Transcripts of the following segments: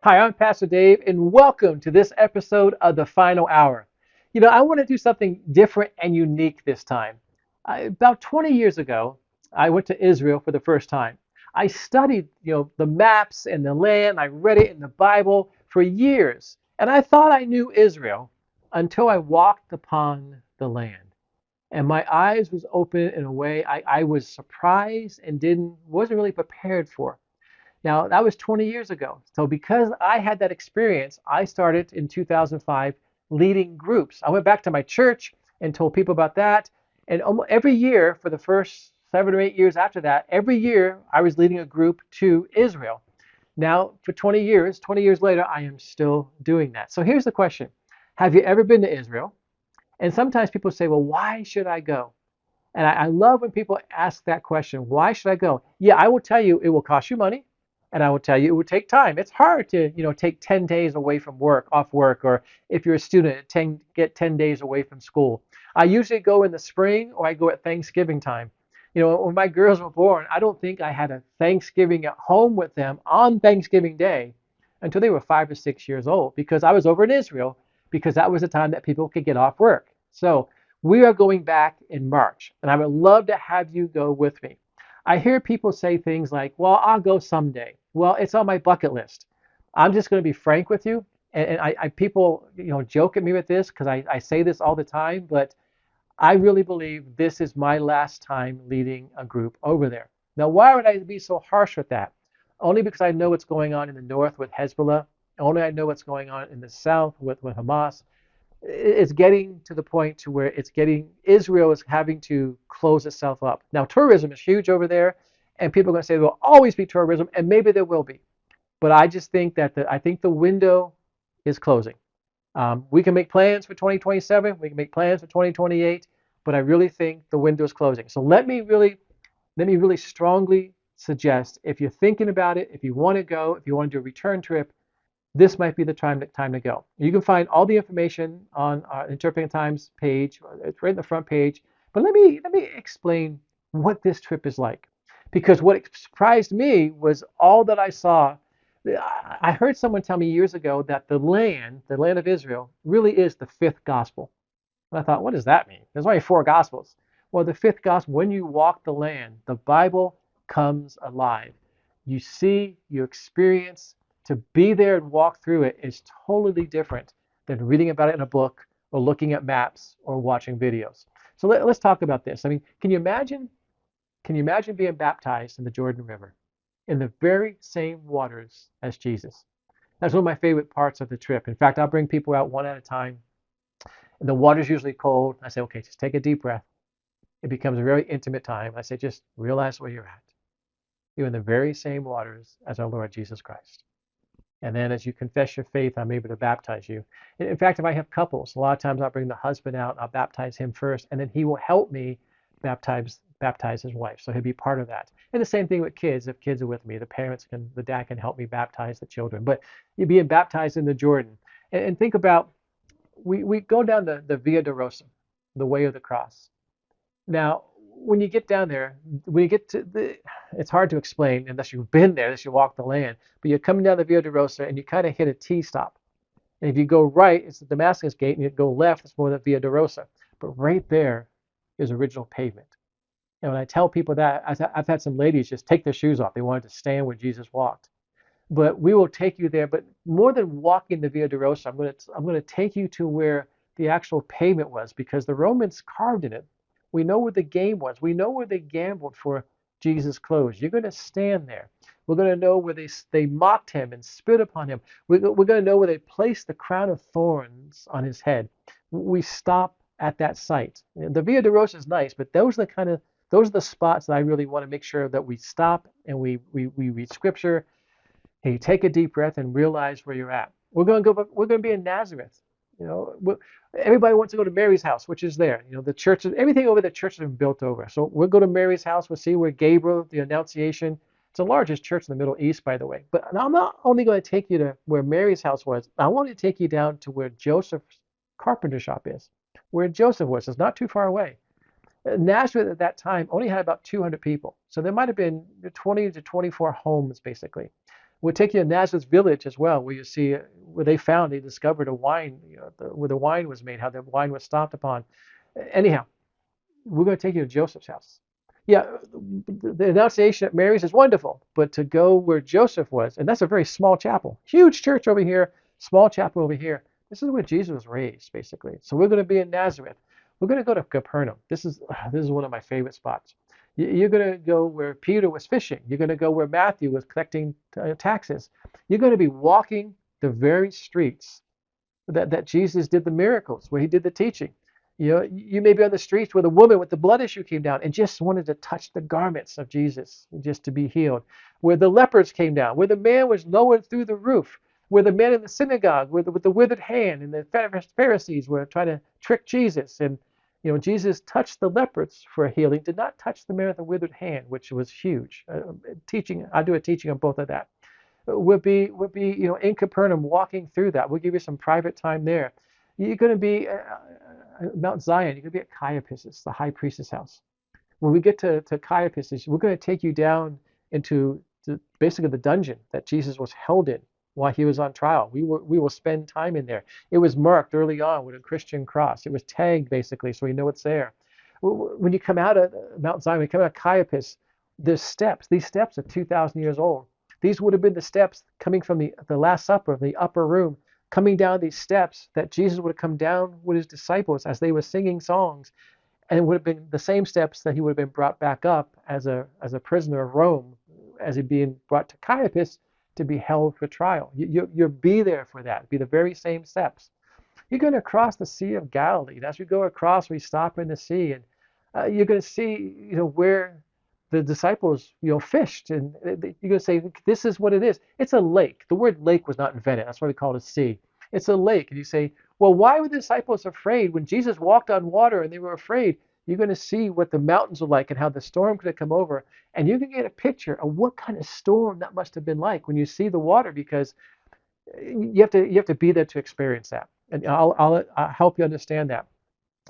Hi, I'm Pastor Dave, and welcome to this episode of The Final Hour. I want to do something different and unique this time. About 20 years ago, I went to Israel for the first time. I studied, the maps and the land. I read it in the Bible for years, and I thought I knew Israel until I walked upon the land. And my eyes was open in a way I was surprised and wasn't really prepared for. Now, that was 20 years ago. So, because I had that experience, I started in 2005 leading groups. I went back to my church and told people about that. And almost every year for the first 7 or 8 years after that, every year I was leading a group to Israel. Now, for 20 years later, I am still doing that. So, here's the question. Have you ever been to Israel? And sometimes people say, well, why should I go? And I love when people ask that question, why should I go? Yeah, I will tell you it will cost you money, and I will tell you it will take time. It's hard to, take 10 days away from work, off work, or if you're a student, get 10 days away from school. I usually go in the spring or I go at Thanksgiving time. When my girls were born, I don't think I had a Thanksgiving at home with them on Thanksgiving Day until they were 5 or 6 years old because I was over in Israel because that was the time that people could get off work. So we are going back in March, and I would love to have you go with me. I hear people say things like, well, I'll go someday. Well, it's on my bucket list. I'm just going to be frank with you. And people, joke at me with this because I say this all the time, but I really believe this is my last time leading a group over there. Now, why would I be so harsh with that? Only because I know what's going on in the north with Hezbollah. Only I know what's going on in the south with Hamas. It's getting to the point to where Israel is having to close itself up. Now, tourism is huge over there, and people are going to say there will always be tourism, and maybe there will be. But I just think that I think the window is closing. We can make plans for 2027, we can make plans for 2028, but I really think the window is closing. So let me really strongly suggest if you're thinking about it, if you want to go, if you want to do a return trip, this might be the time to go. You can find all the information on our Interpreting Times page. It's right in the front page. But let me explain what this trip is like, because what surprised me was all that I saw. I heard someone tell me years ago that the land of Israel, really is the fifth gospel. And I thought, what does that mean? There's only four gospels. Well, the fifth gospel, when you walk the land, the Bible comes alive. You see, you experience. To be there and walk through it is totally different than reading about it in a book or looking at maps or watching videos. So let's talk about this. I mean, can you imagine being baptized in the Jordan River in the very same waters as Jesus? That's one of my favorite parts of the trip. In fact, I'll bring people out one at a time, and the water's usually cold. I say, okay, just take a deep breath. It becomes a very intimate time. I say, just realize where you're at. You're in the very same waters as our Lord Jesus Christ. And then as you confess your faith, I'm able to baptize you. In fact, if I have couples, a lot of times I'll bring the husband out, I'll baptize him first, and then he will help me baptize his wife. So he'll be part of that. And the same thing with kids. If kids are with me, the dad can help me baptize the children. But you're being baptized in the Jordan. And think about, we go down the Via Dolorosa, the way of the cross. Now, when you get down there, when you get to it's hard to explain unless you've been there, unless you walk the land. But you're coming down the Via Dolorosa and you kind of hit a T stop. And if you go right, it's the Damascus Gate, and you go left, it's more the Via Dolorosa. But right there is original pavement. And when I tell people that, I've had some ladies just take their shoes off. They wanted to stand where Jesus walked. But we will take you there. But more than walking the Via Dolorosa, I'm going to take you to where the actual pavement was, because the Romans carved in it. We know where the game was. We know where they gambled for Jesus' clothes. You're going to stand there. We're going to know where they mocked him and spit upon him. We're going to know where they placed the crown of thorns on his head. We stop at that site. The Via Dolorosa is nice, but those are the spots that I really want to make sure that we stop and we read scripture. And you take a deep breath and realize where you're at. We're going to be in Nazareth. You know, everybody wants to go to Mary's house, which is there. The church, everything over the church has been built over. So we'll go to Mary's house. We'll see where Gabriel, the Annunciation. It's the largest church in the Middle East, by the way. But I'm not only going to take you to where Mary's house was. I want to take you down to where Joseph's carpenter shop is, where Joseph was. It's not too far away. Nazareth at that time only had about 200 people. So there might have been 20 to 24 homes, basically. We'll take you to Nazareth Village as well, where you see where they discovered a wine, where the wine was made, how the wine was stopped upon. Anyhow, we're going to take you to Joseph's house. Yeah, the Annunciation at Mary's is wonderful, but to go where Joseph was, and that's a very small chapel, huge church over here, small chapel over here. This is where Jesus was raised, basically. So we're going to be in Nazareth. We're going to go to Capernaum. This is one of my favorite spots. You're going to go where Peter was fishing. You're going to go where Matthew was collecting taxes. You're going to be walking the very streets that Jesus did the miracles, where he did the teaching. You may be on the streets where the woman with the blood issue came down and just wanted to touch the garments of Jesus just to be healed. Where the lepers came down, where the man was lowered through the roof, where the man in the synagogue with the withered hand and the Pharisees were trying to trick Jesus. And Jesus touched the lepers for healing, did not touch the man with the withered hand, which was huge. I'll do a teaching on both of that. We'll be in Capernaum walking through that. We'll give you some private time there. You're going to be Mount Zion. You're going to be at Caiaphas, the high priest's house. When we get to Caiaphas, we're going to take you down into basically the dungeon that Jesus was held in while he was on trial. We will spend time in there. It was marked early on with a Christian cross. It was tagged basically, so we know it's there. When you come out of Mount Zion, when you come out of Caiaphas, there's steps. These steps are 2,000 years old. These would have been the steps coming from the Last Supper, the upper room, coming down these steps that Jesus would have come down with his disciples as they were singing songs, and it would have been the same steps that he would have been brought back up as a prisoner of Rome, as he being brought to Caiaphas to be held for trial. You'll be there for that. It'll be the very same steps. You're going to cross the Sea of Galilee. And as we go across, we stop in the sea, and you're going to see, where the disciples, fished, and you're going to say, this is what it is. It's a lake. The word lake was not invented. That's why we call it a sea. It's a lake. And you say, well, why were the disciples afraid? When Jesus walked on water and they were afraid, you're going to see what the mountains were like and how the storm could have come over. And you can get a picture of what kind of storm that must have been like when you see the water, because you have to be there to experience that. And I'll help you understand that.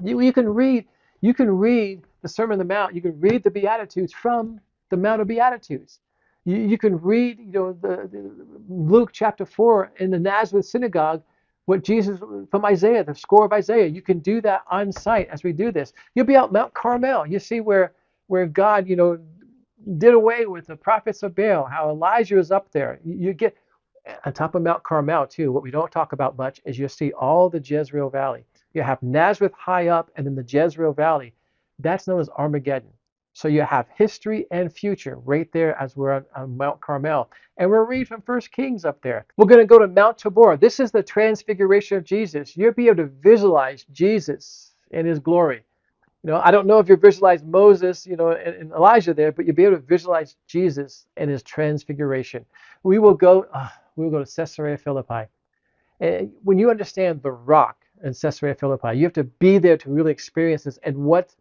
You can read the Sermon on the Mount. You can read the Beatitudes from the Mount of Beatitudes. You can read, the Luke chapter 4 in the Nazareth synagogue, what Jesus from Isaiah, the score of Isaiah. You can do that on site as we do this. You'll be out Mount Carmel. You see where God, did away with the prophets of Baal. How Elijah was up there. You get on top of Mount Carmel too. What we don't talk about much is you see all the Jezreel Valley. You have Nazareth high up, and then the Jezreel Valley. That's known as Armageddon. So you have history and future right there as we're on Mount Carmel. And we'll read from 1 Kings up there. We're going to go to Mount Tabor. This is the transfiguration of Jesus. You'll be able to visualize Jesus in his glory. I don't know if you visualize Moses, and Elijah there, but you'll be able to visualize Jesus in his transfiguration. We will go to Caesarea Philippi. And when you understand the rock in Caesarea Philippi, you have to be there to really experience this and what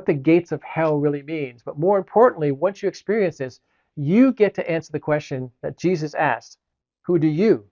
the gates of hell really means. But more importantly, once you experience this, you get to answer the question that Jesus asked, who do you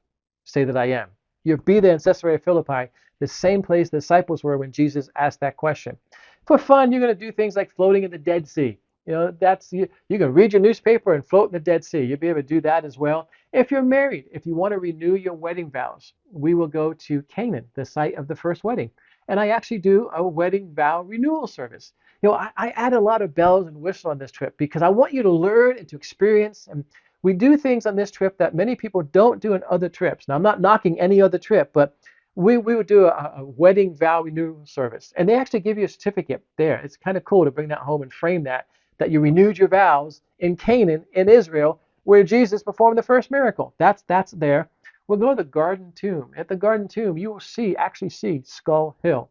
say that I am? You'll be there in Caesarea Philippi, the same place the disciples were when Jesus asked that question. For fun, you're going to do things like floating in the Dead Sea. You can read your newspaper and float in the Dead Sea. You'll be able to do that as well. If you're married, if you want to renew your wedding vows, we will go to Canaan, the site of the first wedding. And I actually do a wedding vow renewal service. I add a lot of bells and whistles on this trip because I want you to learn and to experience. And we do things on this trip that many people don't do on other trips. Now, I'm not knocking any other trip, but we would do a wedding vow renewal service. And they actually give you a certificate there. It's kind of cool to bring that home and frame that you renewed your vows in Canaan, in Israel, where Jesus performed the first miracle. That's there. We'll go to the Garden Tomb. At the Garden Tomb, you will actually see Skull Hill.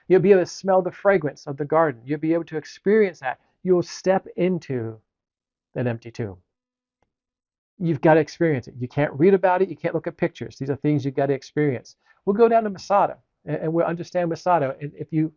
You'll be able to smell the fragrance of the garden. You'll be able to experience that. You'll step into an empty tomb. You've got to experience it. You can't read about it. You can't look at pictures. These are things you've got to experience. We'll go down to Masada, and we'll understand Masada. And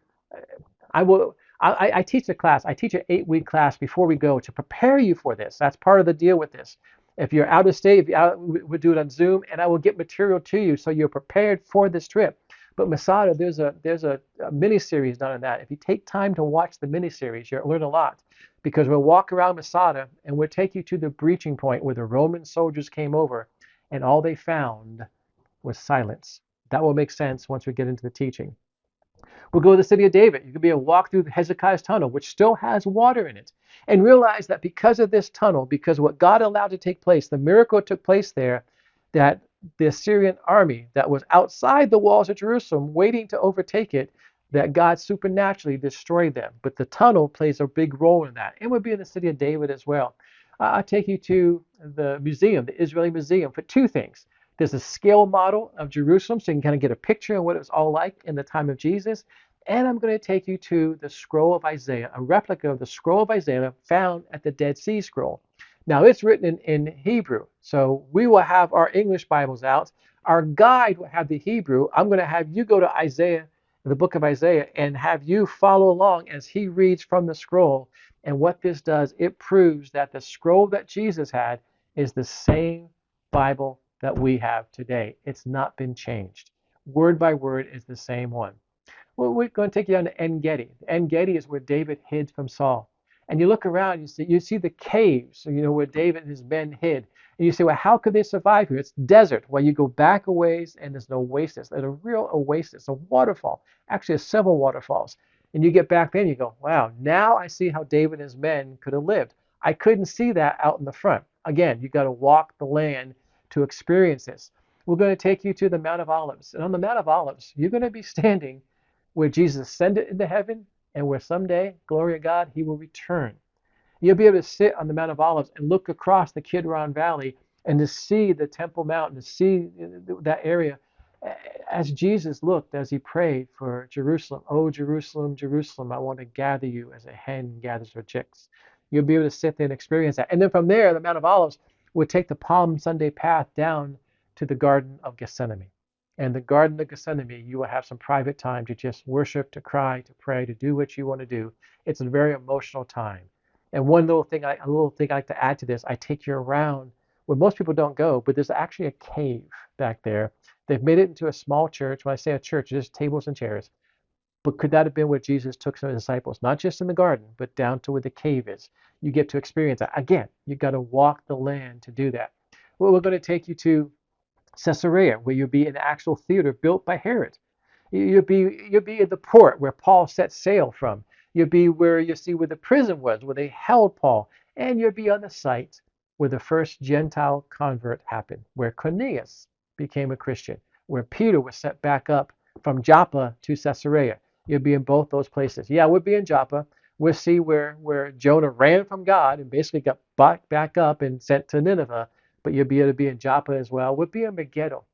I teach a class. I teach an 8-week class before we go to prepare you for this. That's part of the deal with this. If you're out of state, we'll do it on Zoom, and I will get material to you so you're prepared for this trip. But Masada, there's a mini series done on that. If you take time to watch the mini series, you'll learn a lot because we'll walk around Masada and we'll take you to the breaching point where the Roman soldiers came over and all they found was silence. That will make sense once we get into the teaching. We'll go to the city of David. You can be able to walk through Hezekiah's tunnel, which still has water in it, and realize that because of this tunnel, because what God allowed to take place, the miracle that took place there, that the Assyrian army that was outside the walls of Jerusalem waiting to overtake it, that God supernaturally destroyed them. But the tunnel plays a big role in that. And we'll be in the city of David as well. I'll take you to the museum, the Israeli Museum, for two things. There's a scale model of Jerusalem, so you can kind of get a picture of what it was all like in the time of Jesus. And I'm going to take you to the scroll of Isaiah, a replica of the scroll of Isaiah found at the Dead Sea Scroll. Now, it's written in Hebrew, so we will have our English Bibles out. Our guide will have the Hebrew. I'm going to have you go to Isaiah, the book of Isaiah, and have you follow along as he reads from the scroll. And what this does, it proves that the scroll that Jesus had is the same Bible that we have today. It's not been changed. Word by word is the same one. Well, we're going to take you down to En Gedi. En Gedi is where David hid from Saul. And you look around, you see the caves, where David and his men hid. And you say, well, how could they survive here? It's desert. Well, you go back a ways and there's no oasis. There's a real oasis, a waterfall, actually several waterfalls. And you get back there and you go, wow, now I see how David and his men could have lived. I couldn't see that out in the front. Again, you got to walk the land to experience this. We're going to take you to the Mount of Olives. And on the Mount of Olives, you're going to be standing where Jesus ascended into heaven and where someday, glory to God, he will return. You'll be able to sit on the Mount of Olives and look across the Kidron Valley and to see the Temple Mount, to see that area as Jesus looked, as he prayed for Jerusalem. Oh, Jerusalem, Jerusalem, I want to gather you as a hen gathers her chicks. You'll be able to sit there and experience that. And then from there, the Mount of Olives would take the Palm Sunday path down to the Garden of Gethsemane. And the Garden of Gethsemane, you will have some private time to just worship, to cry, to pray, to do what you want to do. It's a very emotional time. And one little thing I like to add to this, I take you around where most people don't go, but there's actually a cave back there. They've made it into a small church. When I say a church, it's just tables and chairs. But could that have been where Jesus took some of his disciples, not just in the garden, but down to where the cave is? You get to experience that. Again, you got to walk the land to do that. Well, we're going to take you to Caesarea, where you'll be in the actual theater built by Herod. You'll be at the port where Paul set sail from. You'll be where you see where the prison was, where they held Paul. And you'll be on the site where the first Gentile convert happened, where Cornelius became a Christian, where Peter was sent back up from Joppa to Caesarea. You'll be in both those places. Yeah, we'll be in Joppa. We'll see where Jonah ran from God and basically got back up and sent to Nineveh. But you'll be able to be in Joppa as well. We'll be in Megiddo.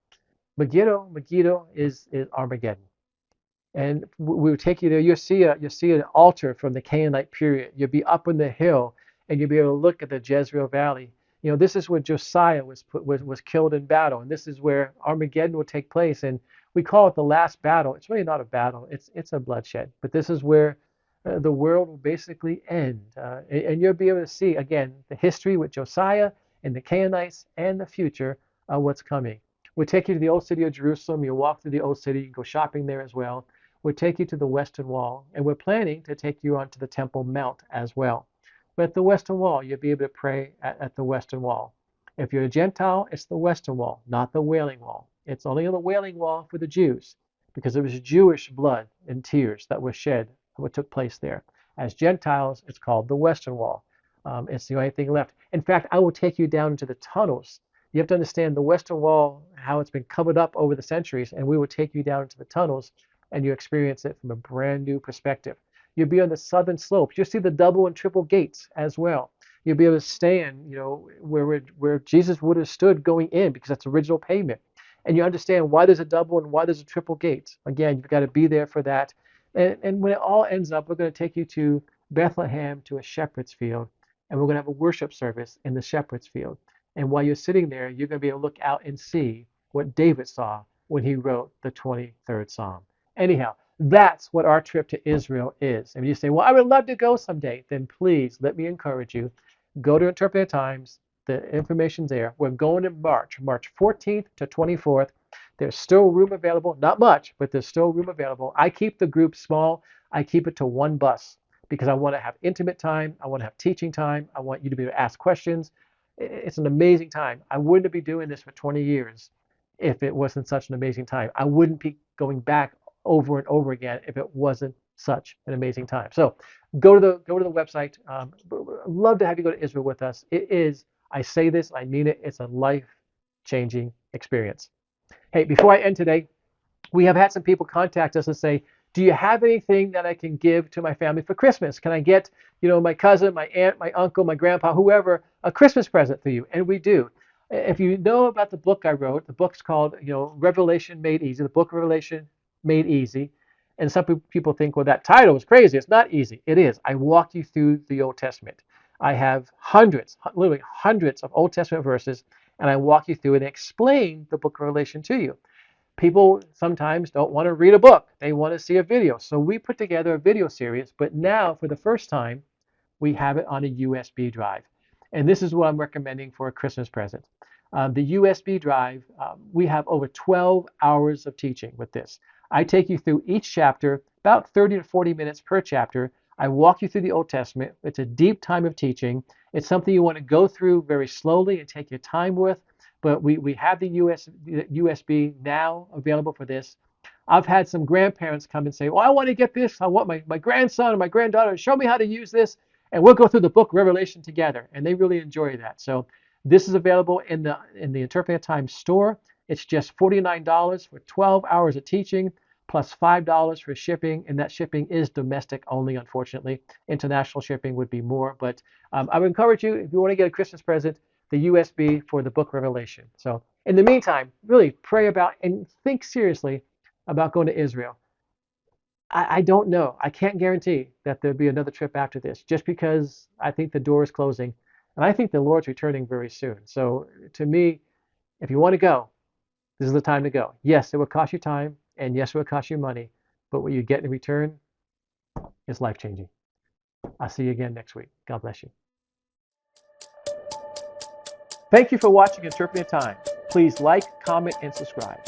Megiddo is Armageddon. And we would take you there. You'll see an altar from the Canaanite period. You'll be up on the hill, and you'll be able to look at the Jezreel Valley. This is where Josiah was killed in battle, and this is where Armageddon will take place. And we call it the last battle. It's really not a battle. It's a bloodshed. But this is where the world will basically end. And you'll be able to see again the history with Josiah and the Canaanites and the future of what's coming. We'll take you to the old city of Jerusalem. You'll walk through the old city. You can go shopping there as well. We'll take you to the Western Wall, and we're planning to take you onto the Temple Mount as well. But at the Western Wall, you'll be able to pray at the Western Wall. If you're a Gentile, it's the Western Wall, not the Wailing Wall. It's only on the Wailing Wall for the Jews, because it was Jewish blood and tears that was shed, what took place there. As Gentiles, it's called the Western Wall. It's the only thing left. In fact, I will take you down into the tunnels. You have to understand the Western Wall, how it's been covered up over the centuries, and we will take you down into the tunnels, and you experience it from a brand new perspective. You'll be on the southern slope. You'll see the double and triple gates as well. You'll be able to stand, where Jesus would have stood going in, because that's original pavement. And you understand why there's a double and why there's a triple gate. Again, you've got to be there for that. And when it all ends up, we're going to take you to Bethlehem, to a shepherd's field, and we're going to have a worship service in the shepherd's field. And while you're sitting there, you're going to be able to look out and see what David saw when he wrote the 23rd Psalm. Anyhow, that's what our trip to Israel is. And you say, well, I would love to go someday. Then please let me encourage you. Go to Interpreted Times. The information's there. We're going in March 14th to 24th. There's still room available, not much, but there's still room available. I keep the group small. I keep it to one bus because I want to have intimate time. I want to have teaching time. I want you to be able to ask questions. It's an amazing time. I wouldn't be doing this for 20 years if it wasn't such an amazing time. I wouldn't be going back over and over again if it wasn't such an amazing time. So go to the website. I'd love to have you go to Israel with us. It is, I say this, I mean it, it's a life-changing experience. Hey, before I end today, we have had some people contact us and say, do you have anything that I can give to my family for Christmas? Can I get, my cousin, my aunt, my uncle, my grandpa, whoever, a Christmas present for you? And we do. If you know about the book I wrote, the book's called, Revelation Made Easy, the book of Revelation Made Easy. And some people think, well, that title is crazy. It's not easy. It is. I walk you through the Old Testament. I have literally hundreds of Old Testament verses, and I walk you through and explain the book of Revelation to you. People sometimes don't want to read a book. They want to see a video. So we put together a video series, but now for the first time, we have it on a USB drive. And this is what I'm recommending for a Christmas present. The USB drive, we have over 12 hours of teaching with this. I take you through each chapter, about 30 to 40 minutes per chapter. I walk you through the Old Testament. It's a deep time of teaching. It's something you want to go through very slowly and take your time with. But we have the USB now available for this. I've had some grandparents come and say, well, I want to get this. I want my grandson or my granddaughter to show me how to use this. And we'll go through the book Revelation together. And they really enjoy that. So this is available in the Interpreting of Time store. It's just $49 for 12 hours of teaching, plus $5 for shipping. And that shipping is domestic only, unfortunately. International shipping would be more. But I would encourage you, if you want to get a Christmas present, the USB for the book Revelation. So in the meantime, really pray about and think seriously about going to Israel. I don't know. I can't guarantee that there'll be another trip after this, just because I think the door is closing. And I think the Lord's returning very soon. So to me, if you want to go, this is the time to go. Yes, it will cost you time, and yes, it will cost you money, but what you get in return is life-changing. I'll see you again next week. God bless you. Thank you for watching Interpreting Time. Please like, comment, and subscribe.